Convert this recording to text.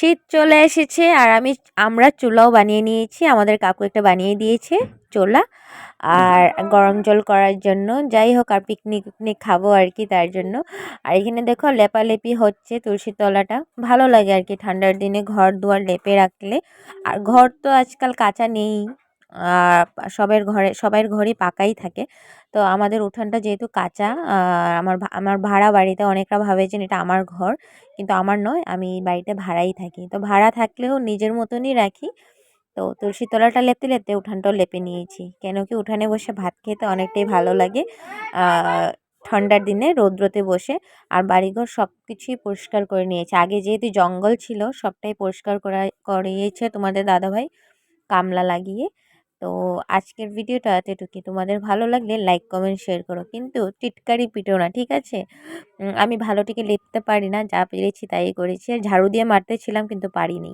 শীত চলে এসেছে আর আমরা চুলাও বানিয়ে নিয়েছি। আমাদের কাকু একটা বানিয়ে দিয়েছে চুলা, আর গরম জল করার জন্য। যাই হোক, আর পিকনিক খাবো আর কি, তার জন্য। আর এখানে দেখো লেপালেপি হচ্ছে তুলসীর তলাটা। ভালো লাগে আর কি ঠান্ডার দিনে ঘর দুয়ার লেপে রাখলে। আর ঘর তো আজকাল কাঁচা নেই, সবার ঘরই পাকাই থাকে। তো আমাদের উঠানটা যেহেতু কাঁচা, আমার ভাড়া বাড়িতে অনেকরা ভাবেছেন এটা আমার ঘর, কিন্তু আমার নয়, আমি বাড়িতে ভাড়াই থাকি। তো ভাড়া থাকলেও নিজের মতনই রাখি। তো তুলসী তলাটা লেপতে লেপতে উঠানটাও লেপে নিয়েছি, কেন কি উঠানে বসে ভাত খেতে অনেকটাই ভালো লাগে ঠান্ডার দিনে রৌদ্রতে বসে। আর বাড়িঘর সব কিছুই পরিষ্কার করে নিয়েছে। আগে যেহেতু জঙ্গল ছিল, সবটাই পরিষ্কার করিয়েছে তোমাদের দাদাভাই কামলা লাগিয়ে। তো আজকের ভিডিওটা এতটুকুই। তোমাদের ভালো লাগলে লাইক কমেন্ট শেয়ার করো, কিন্তু টিটকারি পিটো না, ঠিক আছে? আমি ভালোটিকে লিখতে পারি না, যা পেরেছি তাই করেছি। আর ঝাড়ু দিয়ে মারতে ছিলাম কিন্তু পারিনি।